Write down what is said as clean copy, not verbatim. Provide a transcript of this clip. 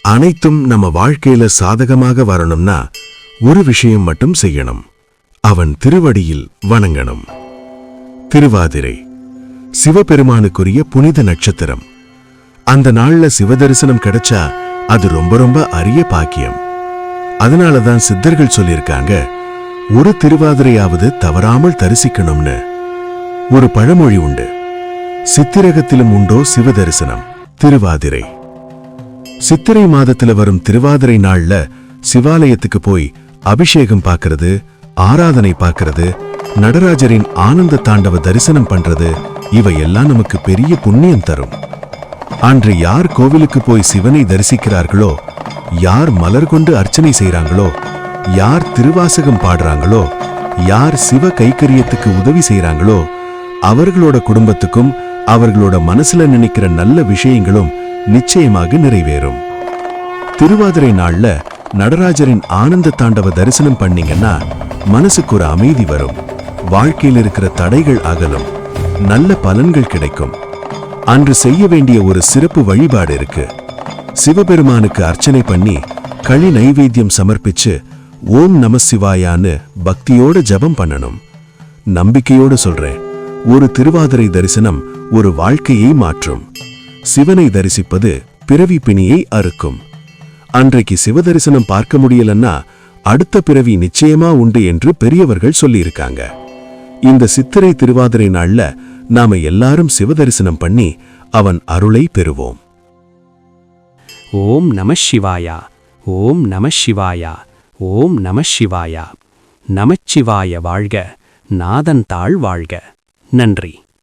அனைத்தும் நம்ம வாழ்க்கையில சாதகமாக வரணும்னா ஒரு விஷயம் மட்டும் செய்யணும். அவன் திருவடியில் வணங்கணும். திருவாதிரை சிவபெருமானுக்குரிய புனித நட்சத்திரம். அந்த நாள்ல சிவதரிசனம் கிடைச்சா அது ரொம்ப ரொம்ப அரிய பாக்கியம். அதனாலதான் சித்தர்கள் சொல்லியிருக்காங்க, ஒரு திருவாதிரையாவது தவறாமல் தரிசிக்கணும்னு. ஒரு பழமொழி உண்டு, சித்திரகத்திலும் உண்டோ சிவதரிசனம். திருவாதிரை சித்திரை மாதத்துல வரும் திருவாதிரை நாள்ல சிவாலயத்துக்கு போய் அபிஷேகம் பார்க்கறது, ஆராதனை பார்க்கறது, நடராஜரின் ஆனந்த தாண்டவ தரிசனம் பண்றது, இவையெல்லாம் நமக்கு பெரிய புண்ணியம் தரும். அன்று யார் கோவிலுக்கு போய் சிவனை தரிசிக்கிறார்களோ, யார் மலர் கொண்டு அர்ச்சனை செய்றாங்களோ, யார் திருவாசகம் பாடுறாங்களோ, யார் சிவ கைக்கரியத்துக்கு உதவி செய்றாங்களோ, அவர்களோட குடும்பத்துக்கும் அவர்களோட மனசுல நினைக்கிற நல்ல விஷயங்களும் நிச்சயமாக நிறைவேறும். திருவாதிரை நாள்ல நடராஜரின் ஆனந்த தாண்டவ தரிசனம் பண்ணீங்கன்னா மனசுக்கு ஒரு அமைதி வரும், வாழ்க்கையில் இருக்கிற தடைகள் அகலும், நல்ல பலன்கள் கிடைக்கும். அன்று செய்ய வேண்டிய ஒரு சிறப்பு வழிபாடு இருக்கு. சிவபெருமானுக்கு அர்ச்சனை பண்ணி களி நைவேத்தியம் சமர்ப்பிச்சு ஓம் நம சிவாயான்னு பக்தியோட ஜபம் பண்ணணும். நம்பிக்கையோடு சொல்றேன், ஒரு திருவாதிரை தரிசனம் ஒரு வாழ்க்கையை மாற்றும். சிவனை தரிசிப்பது பிறவி பிணியை அறுக்கும். அன்றைக்கு சிவ தரிசனம் பார்க்க முடியலன்னா அடுத்த பிறவி நிச்சயமா உண்டு என்று பெரியவர்கள் சொல்லியிருக்காங்க. இந்த சித்திரை திருவாதிரை நாள்ல நாம எல்லாரும் சிவதரிசனம் பண்ணி அவன் அருளை பெறுவோம். ஓம் நம சிவாயா, ஓம் நம சிவாயா, ஓம் நம சிவாயா. நமச்சிவாய வாழ்க, நாதன் தாழ் வாழ்க. நன்றி.